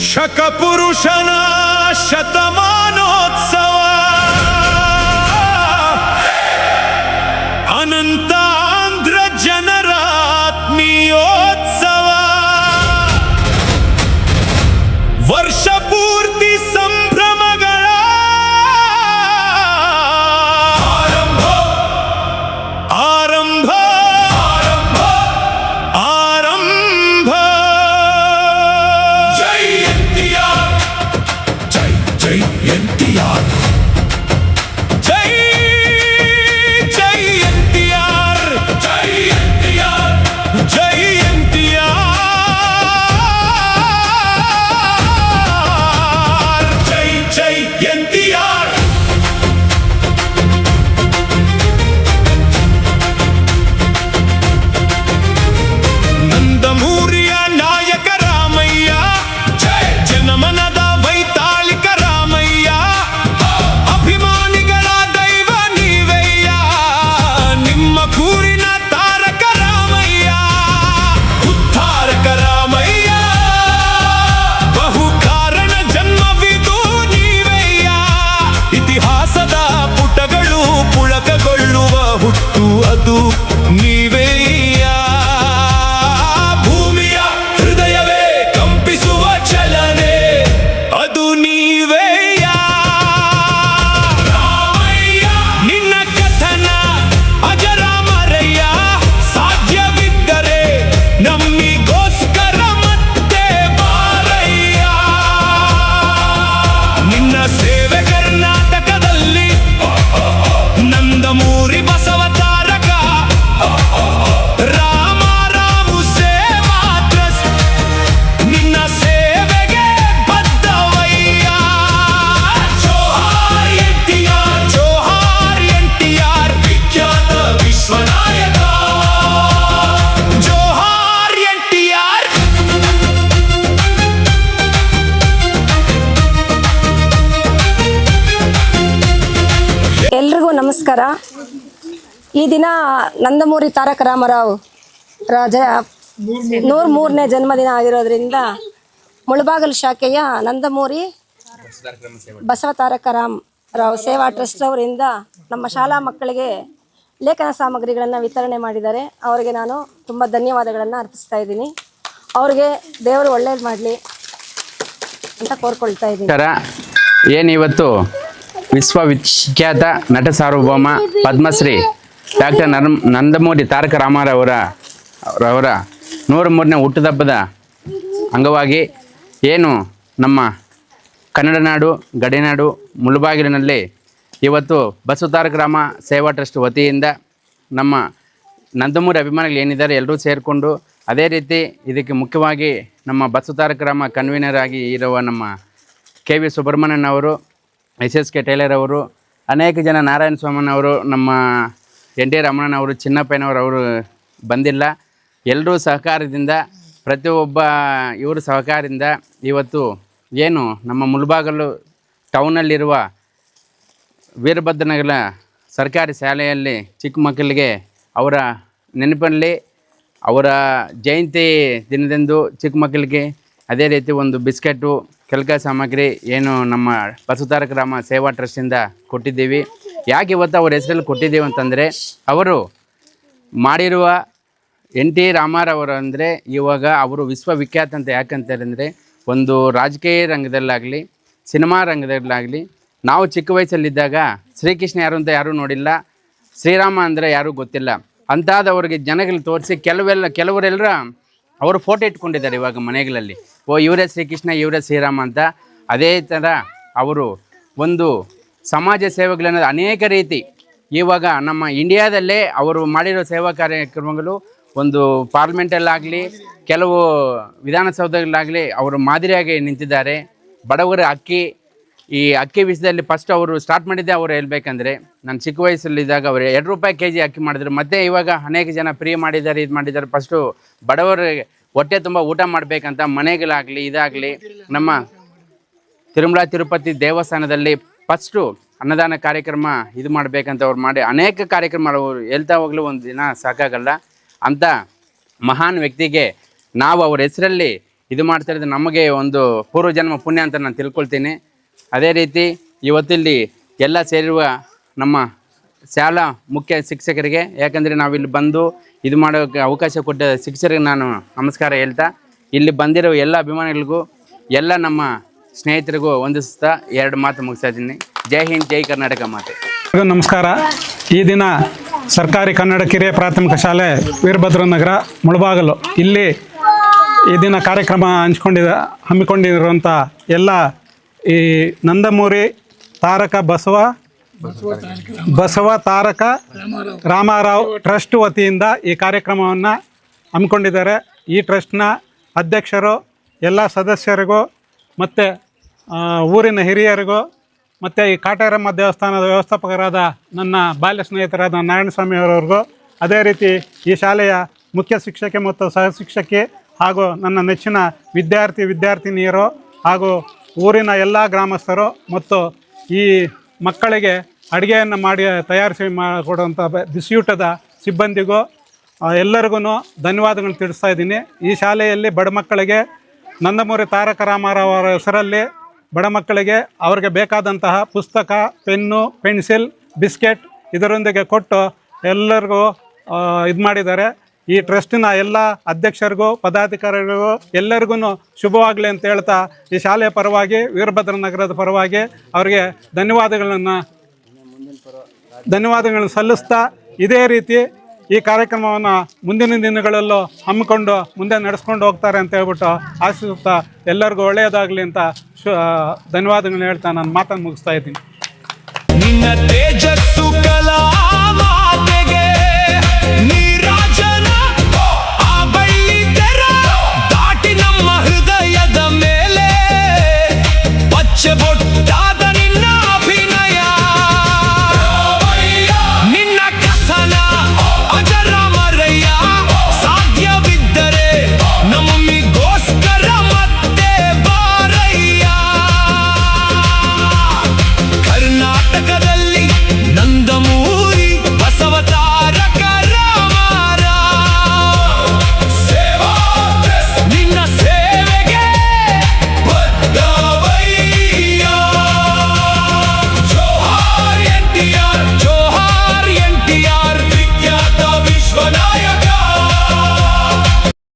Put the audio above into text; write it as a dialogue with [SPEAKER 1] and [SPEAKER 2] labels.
[SPEAKER 1] ಶಕಪುರುಷನ ಶತಮಾನೋತ್ಸವ ಅನಂತಾಂಧ್ರ ಜನರ ಆತ್ಮೀಯೋತ್ಸವ ವರ್ಷ ಪೂರ್ತಿ ಸಂಭ್ರಮಗಳ ಆರಂಭ ಆರಂಭ ಆರಂಭ ಆರಂಭ ಜೈ ಎನ್ಟಿಆರ್ ಜೈ ಜೈ ಎನ್ಟಿಆರ್ ಜೈ ಜೈ ಎನ್ಟಿಆರ್ ಜೈ ಎನ್ಟಿಆರ್ ಜೈ ಎನ್ಟಿಆರ್ ಜೈ ಜೈ ಎನ್ಟಿಆರ್ ನಂದಮೂರಿಯ ನಾಯಕ ರಾಮಯ್ಯ ಜನಮನದ ವೈತಾಳಿಕ ರಾಮಯ್ಯ ಅಭಿಮಾನಿಗಳ ದೈವ ನೀವಯ್ಯ ನಿಮ್ಮ ಕೂರಿನ ತಾರಕ ರಾಮಯ್ಯ ಉದ್ಧಾರಕ ರಾಮಯ್ಯ ಬಹು ಕಾರಣ ಜನ್ಮವಿದು ನೀವಯ್ಯ ಇತಿಹಾಸದ ಪುಟಗಳು ಪುಳಕಗೊಳ್ಳುವ ಹುಟ್ಟು ಅದು ನೀವಯ್ಯ ಭೂಮಿಯ ಹೃದಯವೇ ಕಂಪಿಸುವ ಚಲನೆ ಅದು ನೀವಯ್ಯ ರಾಮಯ್ಯ ನಿನ್ನ ಕಥನ ಅಜರಾಮರಯ್ಯ ಸಾಧ್ಯವಿದ್ದರೆ ನಮ್ಮಿಗೋಸ್ಕರ ಮತ್ತೆ ಬಾರಯ್ಯ ನಿನ್ನ ಸೇವೆ ಕರ್ನಾಟಕದಲ್ಲಿ ನಂದಮೂರಿ ಬಸವ ತಾರಕ ರಾಮ ರಾಮು ಸೇವಾ ಟ್ರಸ್ಟ್ ನಿನ್ನ ಸೇವೆಗೆ ಬದ್ಧವಯ್ಯ ಜೋಹಾರ್ ಎನ್ಟಿಆರ್ ಜೋಹಾರ್ ಎನ್ಟಿಆರ್ ವಿಖ್ಯಾತ ವಿಶ್ವನಾಯಕ ಜೋಹಾರ್ ಎನ್ಟಿಆರ್
[SPEAKER 2] ಎಲ್ರಿಗೂ ನಮಸ್ಕಾರ. ಈ ದಿನ ನಂದಮೂರಿ ತಾರಕ ರಾಮರಾವ್ ರಾಜ 103ನೇ ಜನ್ಮದಿನ ಆಗಿರೋದ್ರಿಂದ ಮುಳಬಾಗಲ್ ಶಾಖೆಯ ನಂದಮೂರಿ ಬಸವ ತಾರಕ ರಾವ್ ಸೇವಾ ಟ್ರಸ್ಟ್ ಅವರಿಂದ ನಮ್ಮ ಶಾಲಾ ಮಕ್ಕಳಿಗೆ ಲೇಖನ ಸಾಮಗ್ರಿಗಳನ್ನು ವಿತರಣೆ ಮಾಡಿದ್ದಾರೆ. ಅವರಿಗೆ ನಾನು ತುಂಬ ಧನ್ಯವಾದಗಳನ್ನು ಅರ್ಪಿಸ್ತಾ ಇದ್ದೀನಿ. ಅವ್ರಿಗೆ ದೇವರು ಒಳ್ಳೇದು ಮಾಡಲಿ ಅಂತ ಕೋರ್ಕೊಳ್ತಾ ಇದ್ದೀನಿ.
[SPEAKER 3] ಏನಿವತ್ತು ವಿಶ್ವವಿಖ್ಯಾತ ನಟ ಸಾರ್ವಭೌಮ ಪದ್ಮಶ್ರೀ ಡಾಕ್ಟರ್ ನಂದಮೂರಿ ತಾರಕ ರಾಮರವರ 103ನೇ ಹುಟ್ಟುಹಬ್ಬದ ಅಂಗವಾಗಿ ಏನು ನಮ್ಮ ಕನ್ನಡ ನಾಡು ಗಡಿನಾಡು ಮುಳಬಾಗಿಲಿನಲ್ಲಿ ಇವತ್ತು ಬಸವ ತಾರಕ ರಾಮ ಸೇವಾ ಟ್ರಸ್ಟ್ ವತಿಯಿಂದ ನಮ್ಮ ನಂದಮೂರಿ ಅಭಿಮಾನಿಗಳು ಏನಿದ್ದಾರೆ ಎಲ್ಲರೂ ಸೇರಿಕೊಂಡು ಅದೇ ರೀತಿ ಇದಕ್ಕೆ ಮುಖ್ಯವಾಗಿ ನಮ್ಮ ಬಸವ ತಾರಕ ರಾಮ ಕನ್ವೀನರ್ ಆಗಿ ಇರುವ ನಮ್ಮ ಕೆ ವಿ ಸುಬ್ರಹ್ಮಣ್ಯನ್ ಅವರು, SSK ಟೈಲರ್ ಅವರು, ಅನೇಕ ಜನ ನಾರಾಯಣ ಸ್ವಾಮನವರು, ನಮ್ಮ ಎನ್ ಟಿ ರಮಣನವರು, ಚಿನ್ನಪ್ಪನವರು ಬಂದಿಲ್ಲ. ಎಲ್ಲರೂ ಸಹಕಾರದಿಂದ ಪ್ರತಿಯೊಬ್ಬ ಇವರು ಸಹಕಾರದಿಂದ ಇವತ್ತು ಏನು ನಮ್ಮ ಮುಳಬಾಗಲು ಟೌನಲ್ಲಿರುವ ವೀರಭದ್ರನಗರ ಸರ್ಕಾರಿ ಶಾಲೆಯಲ್ಲಿ ಚಿಕ್ಕ ಮಕ್ಕಳಿಗೆ ಅವರ ನೆನಪಲ್ಲಿ ಅವರ ಜಯಂತಿ ದಿನದಂದು ಚಿಕ್ಕ ಮಕ್ಕಳಿಗೆ ಅದೇ ರೀತಿ ಒಂದು ಬಿಸ್ಕೆಟು ಕೆಲಕ ಸಾಮಗ್ರಿ ಏನು ನಮ್ಮ ಬಸವ ತಾರಕ ರಾಮ ಸೇವಾ ಟ್ರಸ್ಟಿಂದ ಕೊಟ್ಟಿದ್ದೀವಿ. ಯಾಕೆ ಇವತ್ತು ಅವ್ರ ಹೆಸರಲ್ಲಿ ಕೊಟ್ಟಿದ್ದೀವಿ ಅಂತಂದರೆ ಅವರು ಮಾಡಿರುವ NT ರಾಮರವರು ಅಂದರೆ ಇವಾಗ ಅವರು ವಿಶ್ವವಿಖ್ಯಾತ ಅಂತ ಯಾಕಂತಂದರೆ ಒಂದು ರಾಜಕೀಯ ರಂಗದಲ್ಲಾಗಲಿ ಸಿನಿಮಾ ರಂಗದಲ್ಲಾಗಲಿ ನಾವು ಚಿಕ್ಕ ವಯಸ್ಸಲ್ಲಿದ್ದಾಗ ಶ್ರೀಕೃಷ್ಣ ಯಾರು ಅಂತ ಯಾರೂ ನೋಡಿಲ್ಲ, ಶ್ರೀರಾಮ ಅಂದರೆ ಯಾರೂ ಗೊತ್ತಿಲ್ಲ. ಅಂಥದ್ದವ್ರಿಗೆ ಜನಗಳು ತೋರಿಸಿ ಕೆಲವರೆಲ್ಲರ ಅವರು ಫೋಟೋ ಇಟ್ಕೊಂಡಿದ್ದಾರೆ ಇವಾಗ ಮನೆಗಳಲ್ಲಿ. ಇವರೇ ಶ್ರೀಕೃಷ್ಣ ಇವರೇ ಶ್ರೀರಾಮ ಅಂತ. ಅದೇ ಥರ ಅವರು ಒಂದು ಸಮಾಜ ಸೇವೆಗಳನ್ನು ಅನೇಕ ರೀತಿ ಇವಾಗ ನಮ್ಮ ಇಂಡಿಯಾದಲ್ಲೇ ಅವರು ಮಾಡಿರೋ ಸೇವಾ ಕಾರ್ಯಕ್ರಮಗಳು ಒಂದು ಪಾರ್ಲಿಮೆಂಟಲ್ಲಾಗಲಿ ಕೆಲವು ವಿಧಾನಸೌಧಗಳಾಗಲಿ ಅವರು ಮಾದರಿಯಾಗಿ ನಿಂತಿದ್ದಾರೆ. ಬಡವರ ಈ ಅಕ್ಕಿ ವಿಷಯದಲ್ಲಿ ಫಸ್ಟ್ ಅವರು ಸ್ಟಾರ್ಟ್ ಮಾಡಿದ್ದೆ ಅವರು ಹೇಳ್ಬೇಕಂದ್ರೆ ನಾನು ಚಿಕ್ಕ ವಯಸ್ಸಲ್ಲಿದ್ದಾಗ ಅವರು 2 ರೂಪಾಯಿ kg ಅಕ್ಕಿ ಮಾಡಿದ್ರು. ಮತ್ತು ಇವಾಗ ಅನೇಕ ಜನ ಫ್ರೀ ಮಾಡಿದ್ದಾರೆ, ಇದು ಮಾಡಿದ್ದಾರೆ. ಫಸ್ಟು ಬಡವರಿಗೆ ಹೊಟ್ಟೆ ತುಂಬ ಊಟ ಮಾಡಬೇಕಂತ ಮನೆಗಳಾಗಲಿ ಇದಾಗಲಿ ನಮ್ಮ ತಿರುಮಲ ತಿರುಪತಿ ದೇವಸ್ಥಾನದಲ್ಲಿ ಫಸ್ಟು ಅನ್ನದಾನ ಕಾರ್ಯಕ್ರಮ ಇದು ಮಾಡಬೇಕಂತ ಅವ್ರು ಮಾಡಿ ಅನೇಕ ಕಾರ್ಯಕ್ರಮ ಅವರು ಹೇಳ್ತಾ ಹೋಗಲು ಒಂದು ದಿನ ಸಾಕಾಗಲ್ಲ. ಅಂಥ ಮಹಾನ್ ವ್ಯಕ್ತಿಗೆ ನಾವು ಅವ್ರ ಹೆಸರಲ್ಲಿ ಇದು ಮಾಡ್ತಾ ಇರೋದು ನಮಗೆ ಒಂದು ಪೂರ್ವಜನ್ಮ ಪುಣ್ಯ ಅಂತ ನಾನು ತಿಳ್ಕೊಳ್ತೀನಿ. ಅದೇ ರೀತಿ ಇವತ್ತಿಲ್ಲಿ ಎಲ್ಲ ಸೇರಿರುವ ನಮ್ಮ ಶಾಲಾ ಮುಖ್ಯ ಶಿಕ್ಷಕರಿಗೆ, ಯಾಕಂದರೆ ನಾವಿಲ್ಲಿ ಬಂದು ಇದು ಮಾಡೋಕ್ಕೆ ಅವಕಾಶ ಕೊಟ್ಟ ಶಿಕ್ಷಕರಿಗೆ ನಾನು ನಮಸ್ಕಾರ ಹೇಳ್ತಾ, ಇಲ್ಲಿ ಬಂದಿರೋ ಎಲ್ಲ ಅಭಿಮಾನಿಗಳಿಗೂ ಎಲ್ಲ ನಮ್ಮ ಸ್ನೇಹಿತರಿಗೂ ವಂದಿಸ್ತಾ 2 ಮಾತು ಮುಗಿಸ್ತಾ ಇದ್ದೀನಿ. ಜೈ ಹಿಂದ್, ಜೈ ಕರ್ನಾಟಕ ಮಾತೆ.
[SPEAKER 4] ನಮಸ್ಕಾರ. ಈ ದಿನ ಸರ್ಕಾರಿ ಕನ್ನಡ ಕಿರಿಯ ಪ್ರಾಥಮಿಕ ಶಾಲೆ ವೀರಭದ್ರನಗರ ಮುಳಬಾಗಲು ಇಲ್ಲಿ ಈ ದಿನ ಕಾರ್ಯಕ್ರಮ ಹಮ್ಮಿಕೊಂಡಿರುವಂಥ ಎಲ್ಲ ಈ ನಂದಮೂರಿ ತಾರಕ ಬಸವ ತಾರಕ ರಾಮಾರಾವ್ ಟ್ರಸ್ಟ್ ವತಿಯಿಂದ ಈ ಕಾರ್ಯಕ್ರಮವನ್ನು ಹಮ್ಮಿಕೊಂಡಿದ್ದಾರೆ. ಈ ಟ್ರಸ್ಟ್ನ ಅಧ್ಯಕ್ಷರು, ಎಲ್ಲ ಸದಸ್ಯರಿಗೂ ಮತ್ತು ಊರಿನ ಹಿರಿಯರಿಗೂ ಮತ್ತು ಈ ಕಾಟೇರಮ್ಮ ದೇವಸ್ಥಾನದ ವ್ಯವಸ್ಥಾಪಕರಾದ ನನ್ನ ಬಾಲ್ಯ ಸ್ನೇಹಿತರಾದ ನಾರಾಯಣಸ್ವಾಮಿ ಅವರವ್ರಿಗೂ, ಅದೇ ರೀತಿ ಈ ಶಾಲೆಯ ಮುಖ್ಯ ಶಿಕ್ಷಕಿ ಮತ್ತು ಸಹ ಶಿಕ್ಷಕಿ ಹಾಗೂ ನನ್ನ ನೆಚ್ಚಿನ ವಿದ್ಯಾರ್ಥಿನಿಯರು ಹಾಗೂ ಊರಿನ ಎಲ್ಲ ಗ್ರಾಮಸ್ಥರು ಮತ್ತು ಈ ಮಕ್ಕಳಿಗೆ ಅಡುಗೆಯನ್ನು ತಯಾರಿಸಿ ಮಾಡಿಕೊಡುವಂಥ ಬಿಸಿಯೂಟದ ಸಿಬ್ಬಂದಿಗೂ ಎಲ್ಲರಿಗೂ ಧನ್ಯವಾದಗಳನ್ನು ತಿಳಿಸ್ತಾ ಇದ್ದೀನಿ. ಈ ಶಾಲೆಯಲ್ಲಿ ಬಡ ಮಕ್ಕಳಿಗೆ ನಂದಮೂರಿ ತಾರಕ ರಾಮಾರಾವ್ ಅವರ ಹೆಸರಲ್ಲಿ ಬಡ ಮಕ್ಕಳಿಗೆ ಅವ್ರಿಗೆ ಬೇಕಾದಂತಹ ಪುಸ್ತಕ, ಪೆನ್ನು, ಪೆನ್ಸಿಲ್, ಬಿಸ್ಕೆಟ್ ಇದರೊಂದಿಗೆ ಕೊಟ್ಟು ಎಲ್ಲರಿಗೂ ಇದು ಮಾಡಿದ್ದಾರೆ. ಈ ಟ್ರಸ್ಟಿನ ಎಲ್ಲ ಅಧ್ಯಕ್ಷರಿಗೂ ಪದಾಧಿಕಾರಿಗಳಿಗೂ ಎಲ್ಲರಿಗೂ ಶುಭವಾಗಲಿ ಅಂತ ಹೇಳ್ತಾ ಈ ಶಾಲೆಯ ಪರವಾಗಿ, ವೀರಭದ್ರ ನಗರದ ಪರವಾಗಿ ಅವರಿಗೆ ಧನ್ಯವಾದಗಳನ್ನು ಸಲ್ಲಿಸ್ತಾ, ಇದೇ ರೀತಿ ಈ ಕಾರ್ಯಕ್ರಮವನ್ನು ಮುಂದಿನ ದಿನಗಳಲ್ಲೂ ಹಮ್ಮಿಕೊಂಡು ಮುಂದೆ ನಡೆಸ್ಕೊಂಡು ಹೋಗ್ತಾರೆ ಅಂತ ಹೇಳ್ಬಿಟ್ಟು ಆಶಿಸುತ್ತಾ ಎಲ್ಲರಿಗೂ ಒಳ್ಳೆಯದಾಗಲಿ ಅಂತ ಧನ್ಯವಾದಗಳನ್ನ ಹೇಳ್ತಾ ನಾನು ಮಾತನ್ನು ಮುಗಿಸ್ತಾ ಇದ್ದೀನಿ.